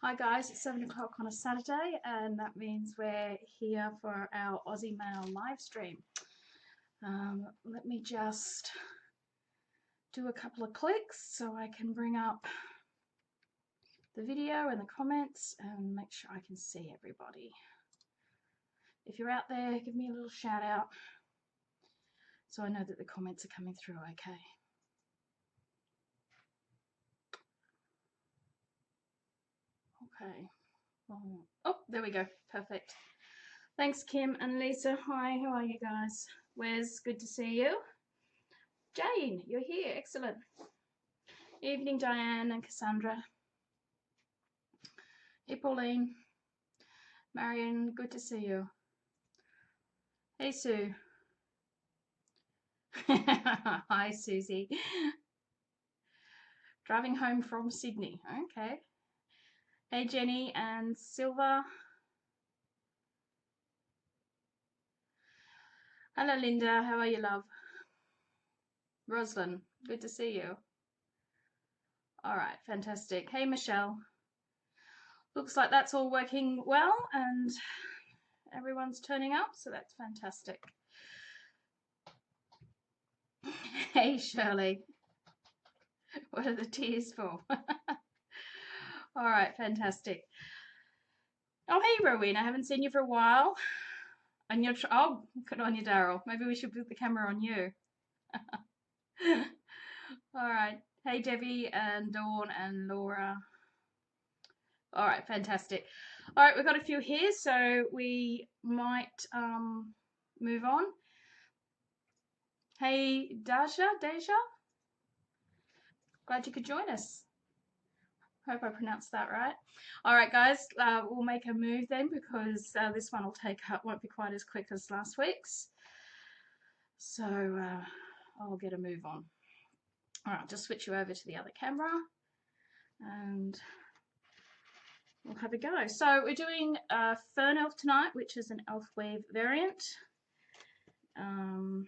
Hi guys, it's 7 o'clock on a Saturday, and that means we're here for our Aussie Mail live stream. Let me just do a couple of clicks so I can bring up the video and the comments and make sure I can see everybody. If you're out there, give me a little shout out so I know that the comments are coming through okay. Okay. Oh, there we go. Perfect. Thanks, Kim and Lisa. Hi, how are you guys? Wes, good to see you. Jane, you're here. Excellent. Evening, Diane and Cassandra. Hey, Pauline. Marion, good to see you. Hey, Sue. Hi, Susie. Driving home from Sydney. Okay. Hey, Jenny and Silva. Hello, Linda. How are you, love? Roslyn, good to see you. All right, fantastic. Hey, Michelle. Looks like that's all working well and everyone's turning up, so that's fantastic. Hey, Shirley. What are the tears for? All right, fantastic. Oh, hey, Rowena. I haven't seen you for a while. And you're oh, good on you, Daryl. Maybe we should put the camera on you. All right. Hey, Debbie and Dawn and Laura. All right, fantastic. All right, we've got a few here, so we might move on. Hey, Deja. Glad you could join us. Hope I pronounced that right. All right, guys, we'll make a move then because this one won't be quite as quick as last week's. So I'll get a move on. All right, just switch you over to the other camera and we'll have a go. So we're doing Fern Elf tonight, which is an elf weave variant. I've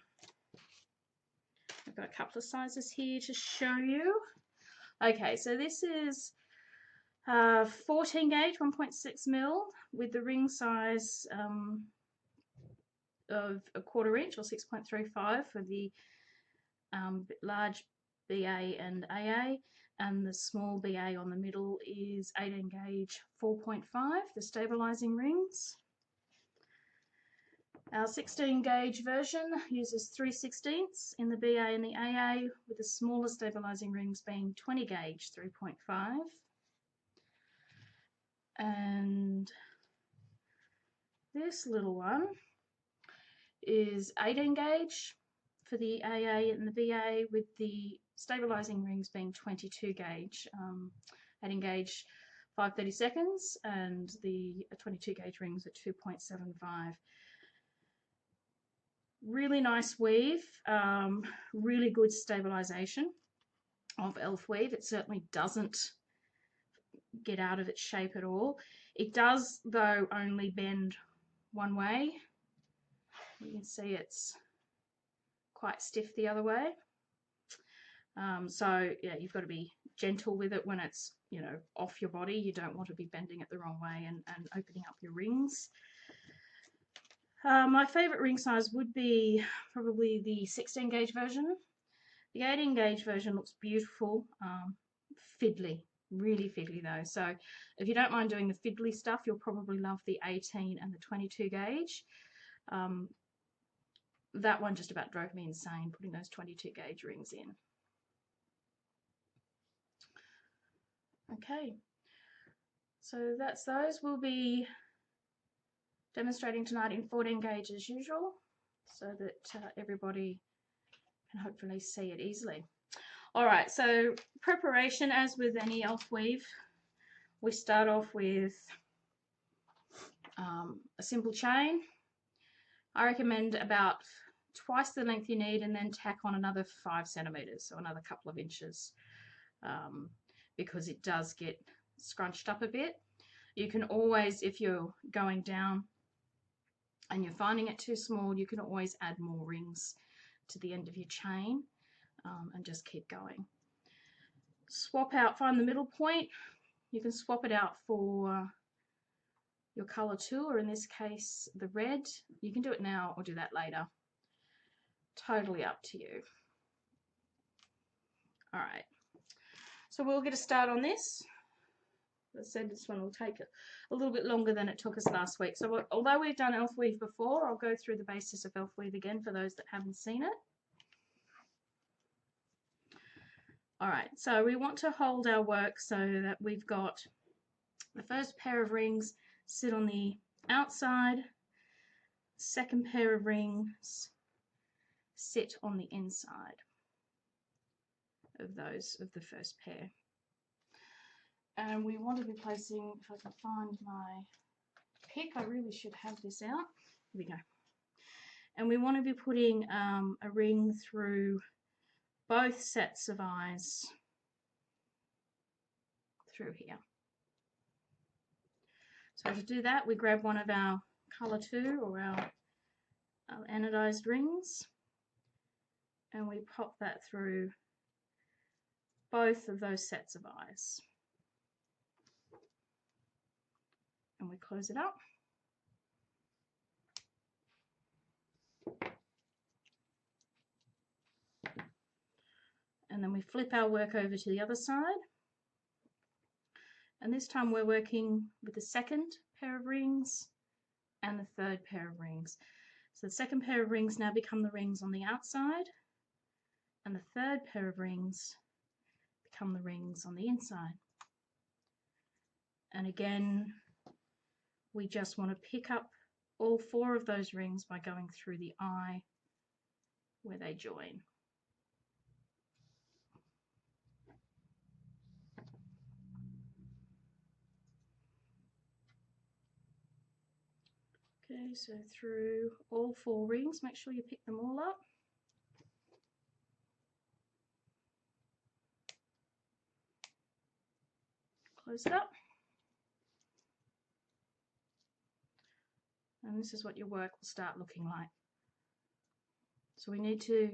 got a couple of sizes here to show you. Okay, so this is 14 gauge, 1.6 mil with the ring size of a 1/4 inch or 6.35 for the large BA and AA, and the small BA on the middle is 18 gauge 4.5, the stabilizing rings. Our 16 gauge version uses 3/16 in the BA and the AA, with the smaller stabilizing rings being 20 gauge 3.5. And this little one is 18 gauge for the AA and the BA, with the stabilizing rings being 22 gauge, 18 gauge 5/32, and the 22 gauge rings at 2.75. Really nice weave, really good stabilization of elf weave. It certainly doesn't get out of its shape at all. It does, though, only bend one way. You can see it's quite stiff the other way. So yeah, you've got to be gentle with it when it's, you know, off your body. You don't want to be bending it the wrong way and opening up your rings. My favourite ring size would be probably the 16 gauge version. The 18 gauge version looks beautiful, fiddly, really fiddly though. So if you don't mind doing the fiddly stuff, you'll probably love the 18 and the 22 gauge. That one just about drove me insane, putting those 22 gauge rings in. Okay, so that's those. We'll be demonstrating tonight in 14 gauge as usual, so that everybody can hopefully see it easily. All right, so preparation, as with any elf weave, we start off with a simple chain. I recommend about twice the length you need, and then tack on another 5 centimeters, so another couple of inches, because it does get scrunched up a bit. You can always, if you're going down and you're finding it too small, you can always add more rings to the end of your chain, and just keep going. Swap out, find the middle point. You can swap it out for your colour too, or in this case the red. You can do it now or do that later. Totally up to you. Alright, so we'll get a start on this. As I said, this one will take a little bit longer than it took us last week. So although we've done elf weave before, I'll go through the basis of elf weave again for those that haven't seen it. Alright, so we want to hold our work so that we've got the first pair of rings sit on the outside, second pair of rings sit on the inside of the first pair. And we want to be placing, if I can find my pick, I really should have this out. Here we go. And we want to be putting a ring through both sets of eyes through here. So to do that, we grab one of our colour 2 or our anodized rings, and we pop that through both of those sets of eyes. And we close it up. And then we flip our work over to the other side. And this time we're working with the second pair of rings and the third pair of rings. So the second pair of rings now become the rings on the outside, and the third pair of rings become the rings on the inside. And again, we just want to pick up all 4 of those rings by going through the eye where they join. Okay, so through all 4 rings, make sure you pick them all up. Close it up. And this is what your work will start looking like. So we need to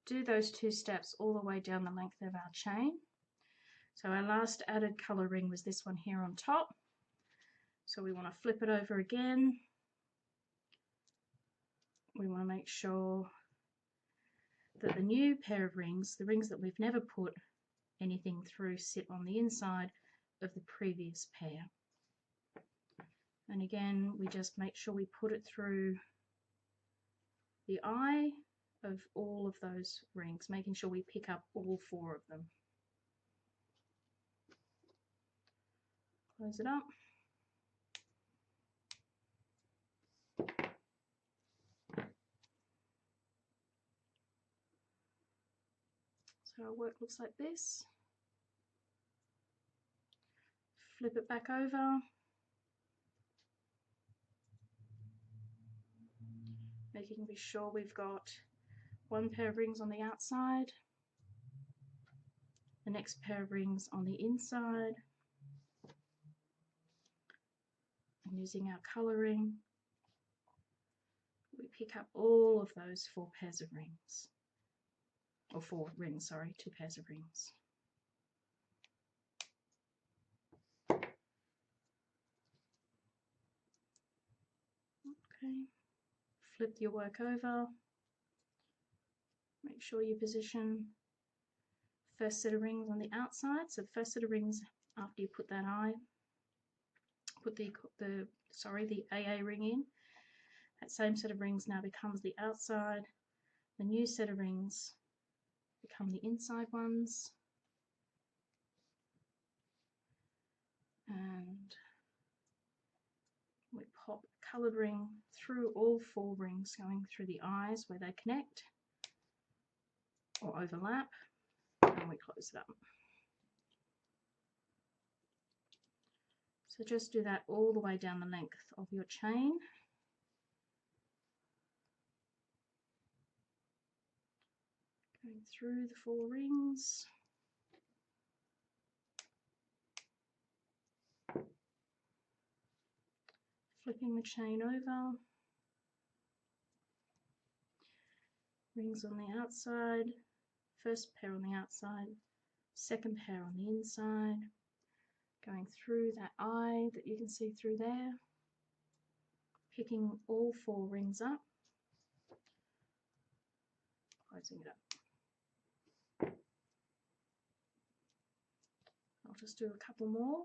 do those 2 steps all the way down the length of our chain. So our last added colour ring was this one here on top. So we want to flip it over again. We want to make sure that the new pair of rings, the rings that we've never put anything through, sit on the inside of the previous pair. And again, we just make sure we put it through the eye of all of those rings, making sure we pick up all 4 of them. Close it up. So our work looks like this. Flip it back over. Making sure we've got 1 pair of rings on the outside, the next pair of rings on the inside, and using our colouring, we pick up all of those 4 pairs of rings, or 4 rings, sorry, 2 pairs of rings. Okay, flip your work over, make sure you position first set of rings on the outside. So the first set of rings after you put that eye, put the AA ring in. That same set of rings now becomes the outside. The new set of rings become the inside ones. And we pop a coloured ring through all 4 rings, going through the eyes where they connect or overlap, and we close it up. So just do that all the way down the length of your chain. Going through the 4 rings. Flipping the chain over. Rings on the outside. First pair on the outside. Second pair on the inside. going through that eye that you can see through there, picking all 4 rings up, closing it up. I'll just do a couple more.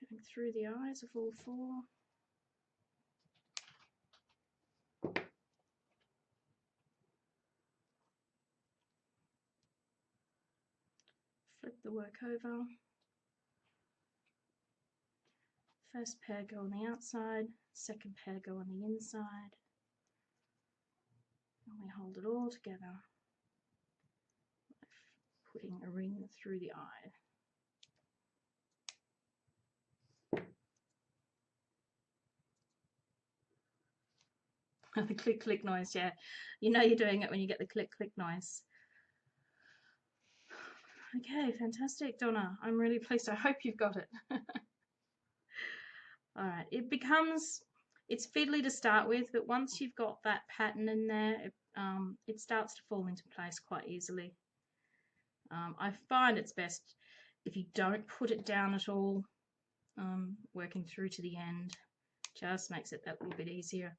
Going through the eyes of all 4. Flip the work over. First pair go on the outside, second pair go on the inside. And we hold it all together, putting a ring through the eye. The click click noise, yeah. You know you're doing it when you get the click click noise. Okay, fantastic, Donna. I'm really pleased. I hope you've got it. All right, it's fiddly to start with, but once you've got that pattern in there, it starts to fall into place quite easily. I find it's best if you don't put it down at all, working through to the end. Just makes it that little bit easier.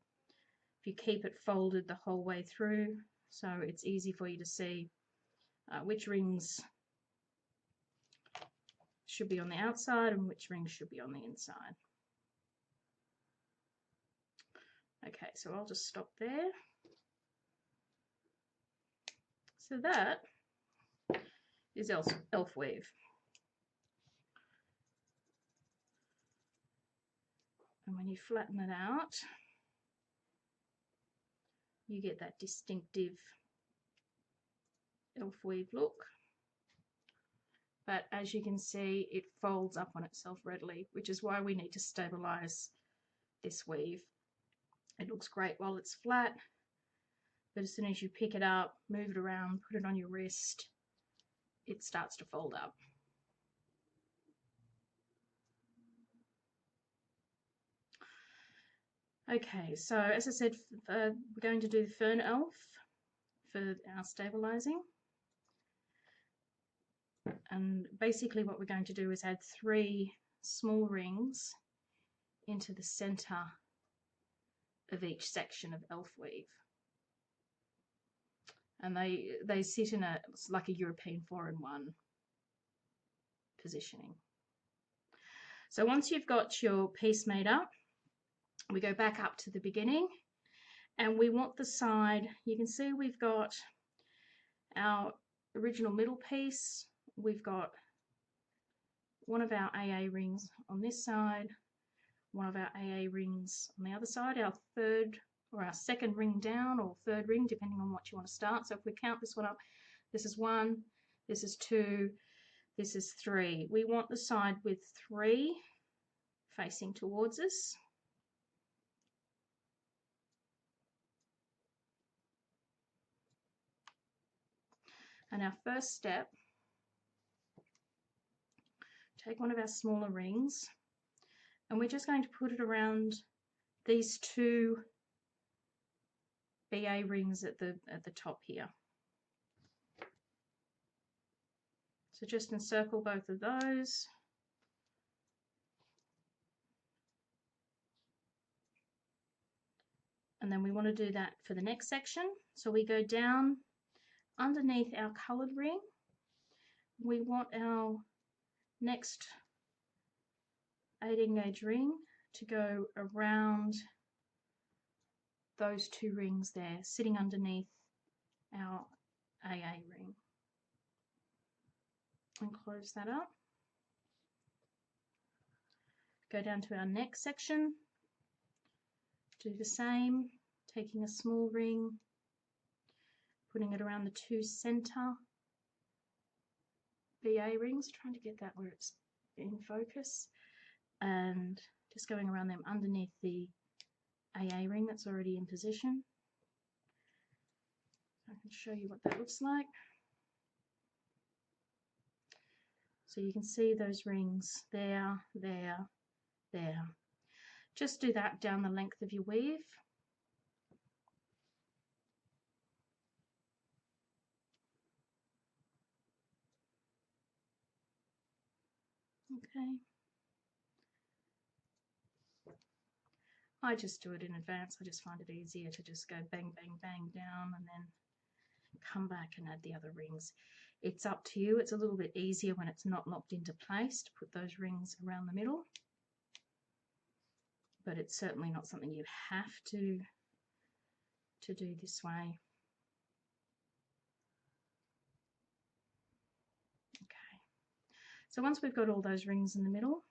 If you keep it folded the whole way through, so it's easy for you to see which rings should be on the outside and which rings should be on the inside. Okay, so I'll just stop there. So that is elf weave. And when you flatten it out, you get that distinctive elf weave look. But as you can see, it folds up on itself readily, which is why we need to stabilize this weave. It looks great while it's flat, but as soon as you pick it up, move it around, put it on your wrist, it starts to fold up. Okay, so as I said, we're going to do the Fern elf for our stabilizing. And basically what we're going to do is add 3 small rings into the center of each section of elf weave. And they sit in like a European 4-in-1 positioning. So once you've got your piece made up, we go back up to the beginning, and we want the side, you can see we've got our original middle piece, we've got one of our AA rings on this side, one of our AA rings on the other side, our third or our second ring down, or third ring, depending on what you want to start. So if we count this one up, this is 1, this is 2, this is 3. We want the side with 3 facing towards us. And our first step, take one of our smaller rings, and we're just going to put it around these 2 BA rings at the top here. So just encircle both of those. And then we want to do that for the next section. So we go down underneath our coloured ring. We want our next 18 gauge ring to go around those 2 rings there, sitting underneath our AA ring. And close that up. Go down to our next section, do the same, taking a small ring, putting it around the 2 center BA rings, trying to get that where it's in focus, and just going around them underneath the AA ring that's already in position. I can show you what that looks like. So you can see those rings there, there, there. Just do that down the length of your weave. Okay. I just do it in advance. I just find it easier to just go bang, bang, bang down and then come back and add the other rings. It's up to you. It's a little bit easier when it's not locked into place to put those rings around the middle, but it's certainly not something you have to do this way. Okay, so once we've got all those rings in the middle,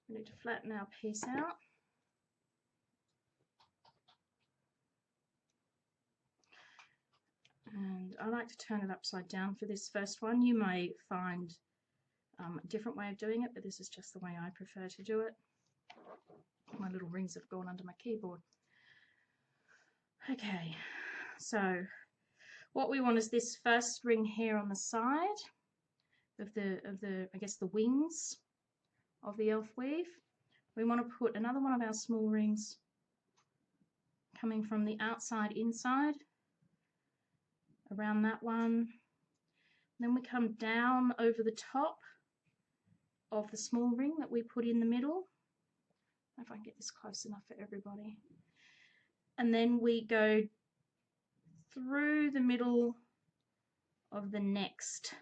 we need to flatten our piece out. And I like to turn it upside down for this first one. You may find a different way of doing it, but this is just the way I prefer to do it. My little rings have gone under my keyboard. Okay, so what we want is this first ring here on the side of the I guess the wings of the elf weave. We want to put another one of our small rings coming from the outside inside around that one. Then we come down over the top of the small ring that we put in the middle. If I can get this close enough for everybody. And then we go through the middle of the next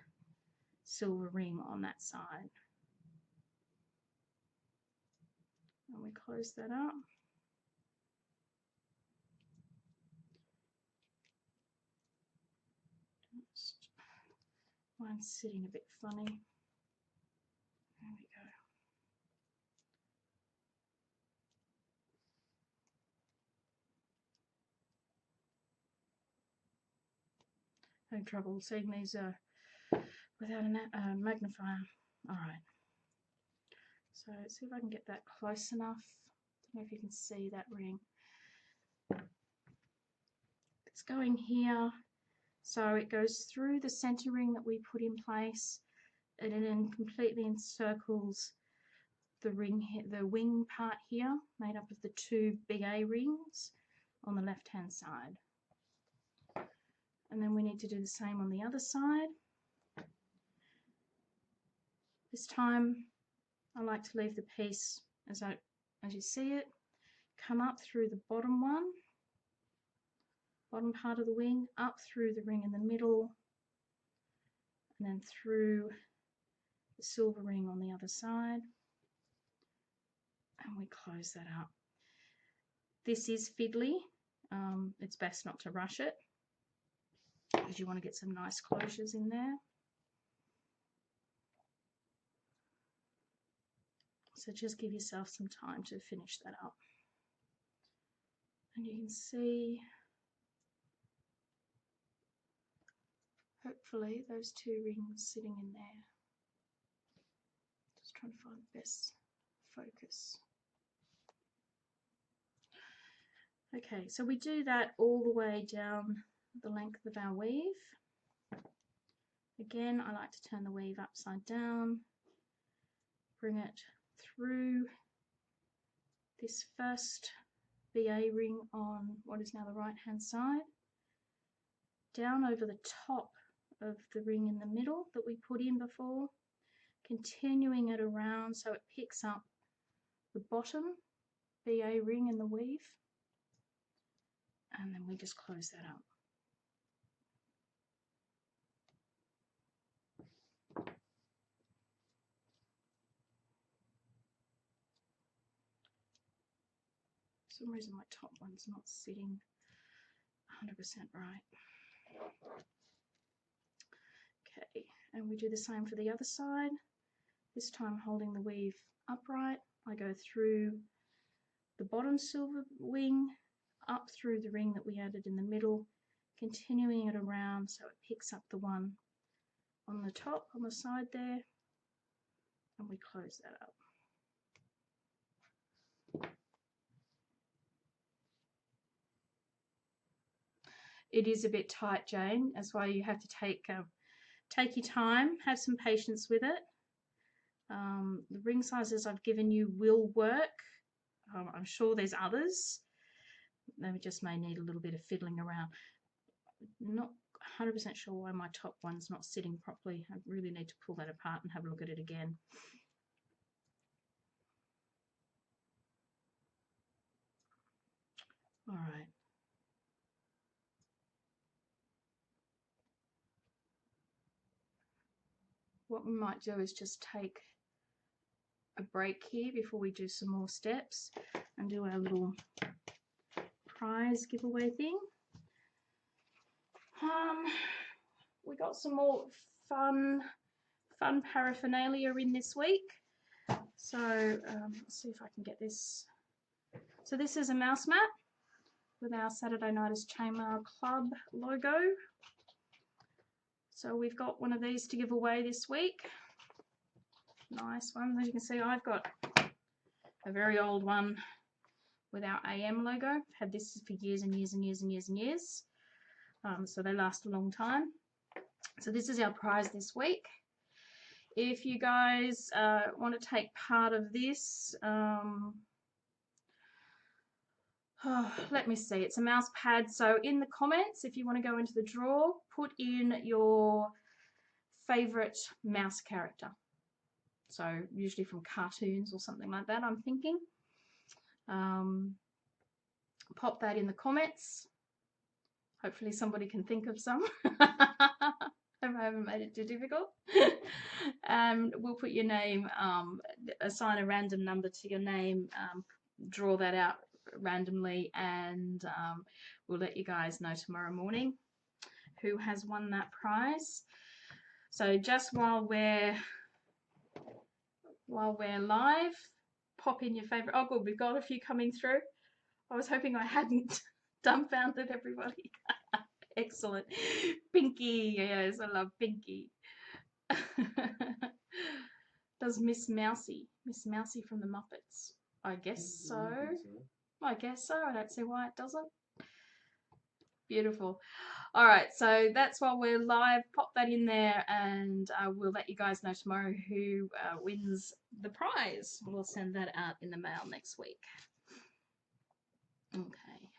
silver ring on that side. And we close that up. Mine's sitting a bit funny. There we go. No trouble seeing these without a magnifier. All right. So let's see if I can get that close enough. I don't know if you can see that ring. It's going here. So it goes through the center ring that we put in place, and then completely encircles the ring, the wing part here, made up of the two big A rings on the left-hand side. And then we need to do the same on the other side. This time, I like to leave the piece as you see it, come up through the bottom one, bottom part of the wing, up through the ring in the middle, and then through the silver ring on the other side, and we close that up. This is fiddly. It's best not to rush it because you want to get some nice closures in there. So just give yourself some time to finish that up. And you can see, hopefully, those two rings sitting in there. Just trying to find the best focus. Okay, so we do that all the way down the length of our weave. Again, I like to turn the weave upside down, bring it through this first BA ring on what is now the right hand side, down over the top of the ring in the middle that we put in before, continuing it around so it picks up the bottom BA ring in the weave, and then we just close that up. For some reason my top one's not sitting 100% right. Okay, and we do the same for the other side. This time holding the weave upright, I go through the bottom silver wing, up through the ring that we added in the middle, continuing it around so it picks up the one on the top, on the side there, and we close that up. It is a bit tight, Jane. That's why you have to take your time, have some patience with it. The ring sizes I've given you will work. I'm sure there's others. They just may need a little bit of fiddling around. 100% sure why my top one's not sitting properly. I really need to pull that apart and have a look at it again. All right. What we might do is just take a break here before we do some more steps and do our little prize giveaway thing. We got some more fun paraphernalia in this week. So let's see if I can get this. So this is a mouse mat with our Saturday Nighters Chainmail Club logo. So we've got one of these to give away this week. Nice one. As you can see, I've got a very old one with our AM logo. I've had this for years and years and years and years and years. So they last a long time. So this is our prize this week. If you guys want to take part of this, let me see, it's a mouse pad. So in the comments, if you want to go into the draw, put in your favorite mouse character. So usually from cartoons or something like that, I'm thinking. Pop that in the comments. Hopefully somebody can think of some. I haven't made it too difficult. We'll put your name, assign a random number to your name, draw that out randomly, and we'll let you guys know tomorrow morning who has won that prize. So just while we're live, pop in your favorite. Oh good, we've got a few coming through. I was hoping I hadn't dumbfounded everybody. Excellent. Pinky, yes, I love Pinky. Does Miss Mousy from the Muppets? I guess so. I guess so. I don't see why it doesn't. Beautiful. All right, so that's while we're live. Pop that in there, and we'll let you guys know tomorrow who wins the prize. We'll send that out in the mail next week. Okay.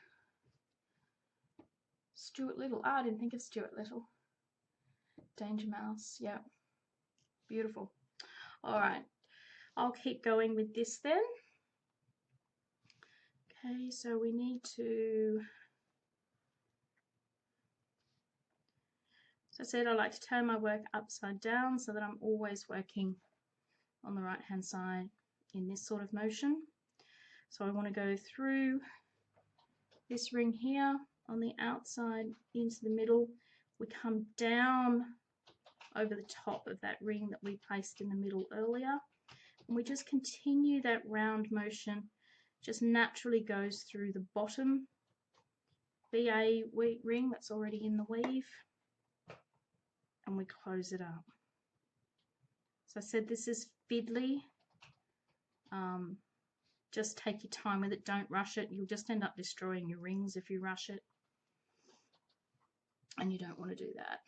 Stuart Little. Oh, I didn't think of Stuart Little. Danger Mouse. Yeah. Beautiful. All right. I'll keep going with this then. Okay, so we need to... So I said I like to turn my work upside down so that I'm always working on the right hand side in this sort of motion. So I want to go through this ring here on the outside into the middle. We come down over the top of that ring that we placed in the middle earlier, and we just continue that round motion. Just naturally goes through the bottom BA ring that's already in the weave, and we close it up. So I said this is fiddly. Just take your time with it, don't rush it. You'll just end up destroying your rings if you rush it, and you don't want to do that.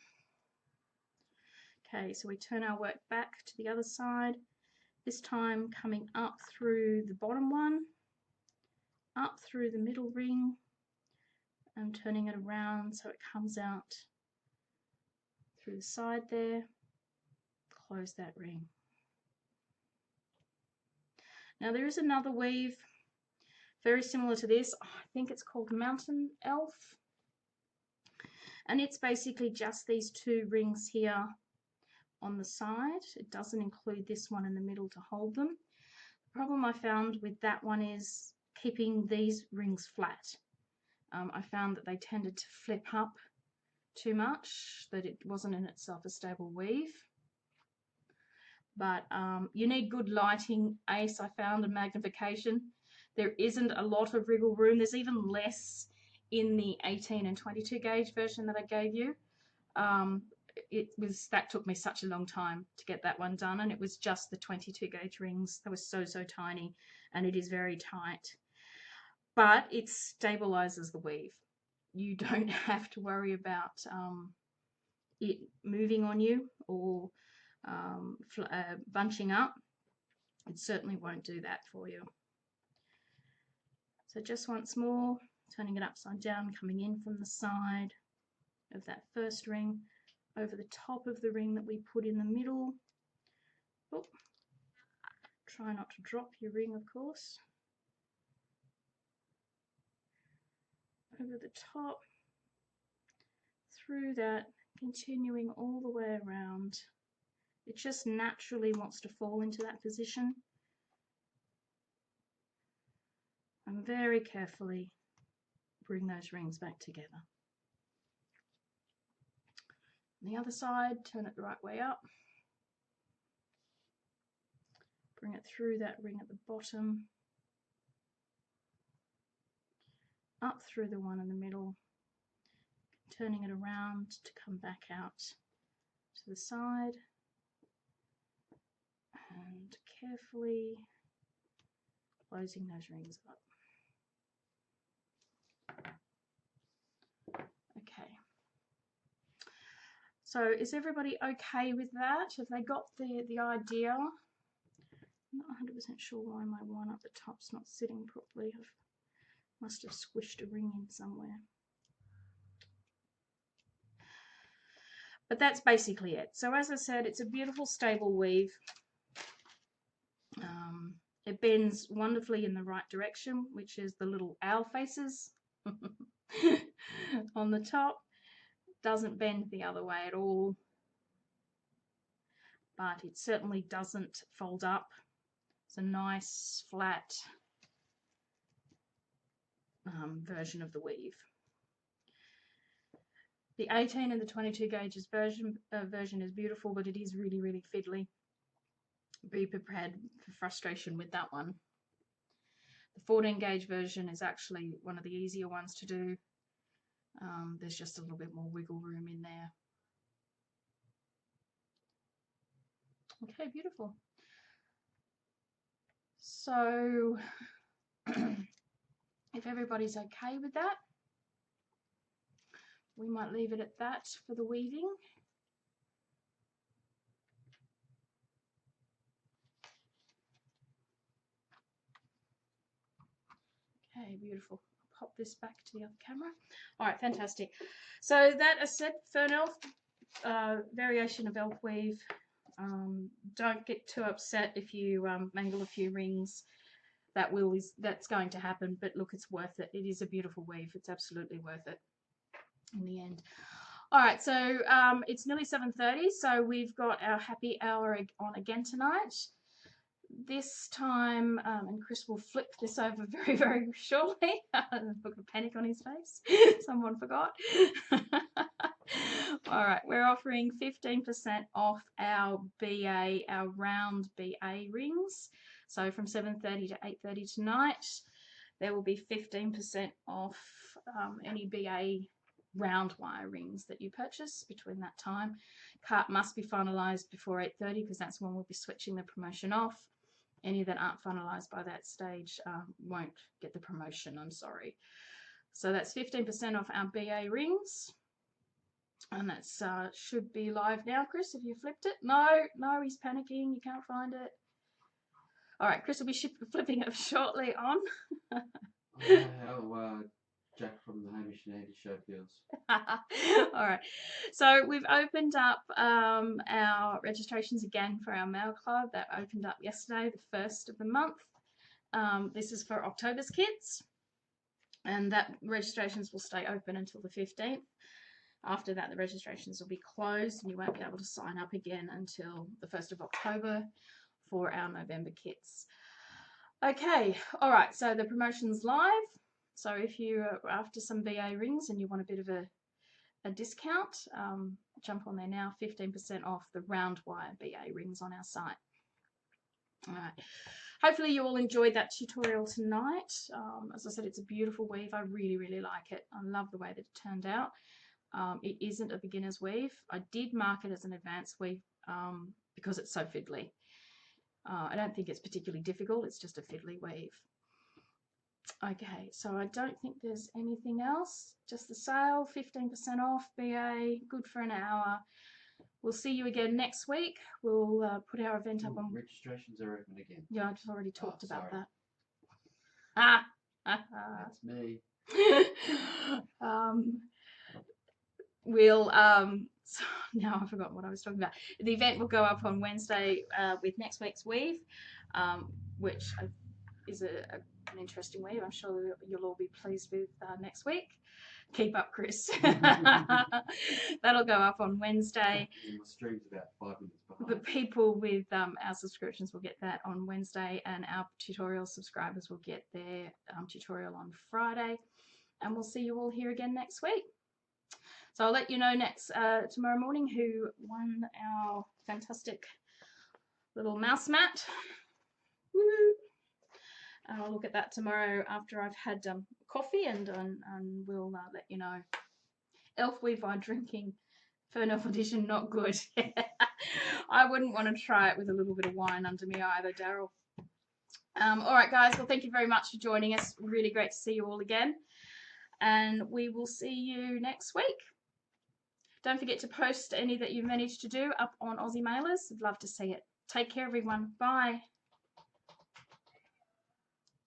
Okay, so we turn our work back to the other side, this time coming up through the bottom one, up through the middle ring, and turning it around so it comes out through the side there. Close that ring. Now there is another weave very similar to this. I think it's called Mountain Elf, and it's basically just these two rings here on the side. It doesn't include this one in the middle to hold them. The problem I found with that one is keeping these rings flat. I found that they tended to flip up too much, that it wasn't in itself a stable weave. But you need good lighting, ace, I found, and magnification. There isn't a lot of wriggle room. There's even less in the 18 and 22 gauge version that I gave you. That took me such a long time to get that one done, and it was just the 22 gauge rings. They were so tiny, and it is very tight. But it stabilizes the weave. You don't have to worry about it moving on you or bunching up. It certainly won't do that for you. So just once more, turning it upside down, coming in from the side, of that first ring over the top of the ring that we put in the middle. Oh, try not to drop your ring, of course. Over the top, through that, continuing all the way around. It just naturally wants to fall into that position. And very carefully bring those rings back together. On the other side, turn it the right way up. Bring it through that ring at the bottom, up through the one in the middle, turning it around to come back out to the side, and carefully closing those rings up. Okay. So is everybody okay with that? Have they got the idea? I'm not 100% sure why my one up the top's not sitting properly. I must have squished a ring in somewhere. But that's basically it. So as I said, it's a beautiful stable weave. It bends wonderfully in the right direction, which is the little owl faces on the top. Doesn't bend the other way at all, but it certainly doesn't fold up. It's a nice flat version of the weave. The 18 and the 22 gauges version is beautiful, but it is really, really fiddly. Be prepared for frustration with that one. The 14 gauge version is actually one of the easier ones to do. There's just a little bit more wiggle room in there. Okay, beautiful. So if everybody's okay with that, we might leave it at that for the weaving. Okay, beautiful. I'll pop this back to the other camera. All right, fantastic. So that, as said, Fern Elf, variation of elf weave. Don't get too upset if you mangle a few rings. That's going to happen, but look, it's worth it. It is a beautiful weave. It's absolutely worth it in the end. All right, so it's nearly 7:30, so we've got our happy hour on again tonight. This time, and Chris will flip this over very, very shortly. Look at panic on his face. Someone forgot. All right, we're offering 15% off our BA, our round BA rings. So from 7:30 to 8:30 tonight, there will be 15% off any BA round wire rings that you purchase between that time. Cart must be finalised before 8:30 because that's when we'll be switching the promotion off. Any that aren't finalised by that stage won't get the promotion, I'm sorry. So that's 15% off our BA rings. And that's should be live now. Chris, have you flipped it? No, he's panicking. You can't find it. All right, Chris will be flipping it shortly on. Jack from the Hamish and Andy show feels. All right, so we've opened up our registrations again for our Maille Club. That opened up yesterday, the 1st of the month. This is for October's kits, and that registrations will stay open until the 15th. After that, the registrations will be closed and you won't be able to sign up again until the 1st of October for our November kits. Okay, all right, so the promotion's live. So if you're after some BA rings and you want a bit of a discount, jump on there now, 15% off the round wire BA rings on our site. All right, hopefully you all enjoyed that tutorial tonight. As I said, it's a beautiful weave. I really, really like it. I love the way that it turned out. It isn't a beginner's weave. I did mark it as an advanced weave because it's so fiddly. I don't think it's particularly difficult. It's just a fiddly weave. Okay, so I don't think there's anything else. Just the sale, 15% off, BA, good for an hour. We'll see you again next week. We'll put our event up on... Registrations are open again. Yeah, I've just already talked about that. That's me. we'll so now I've forgotten what I was talking about. The event will go up on Wednesday with next week's weave, which is an interesting weave. I'm sure you'll all be pleased with next week. Keep up, Chris. That'll go up on Wednesday. My stream's about 5 minutes behind. The people with our subscriptions will get that on Wednesday, and our tutorial subscribers will get their tutorial on Friday. And we'll see you all here again next week. So I'll let you know tomorrow morning who won our fantastic little mouse mat. Woo! I'll look at that tomorrow after I've had coffee, and we'll let you know. Elf Weave Wine drinking, Fern Elf Edition, not good. I wouldn't want to try it with a little bit of wine under me either, Daryl. All right, guys. Well, thank you very much for joining us. Really great to see you all again. And we will see you next week. Don't forget to post any that you've managed to do up on Aussie Mailers. I'd love to see it. Take care, everyone. Bye.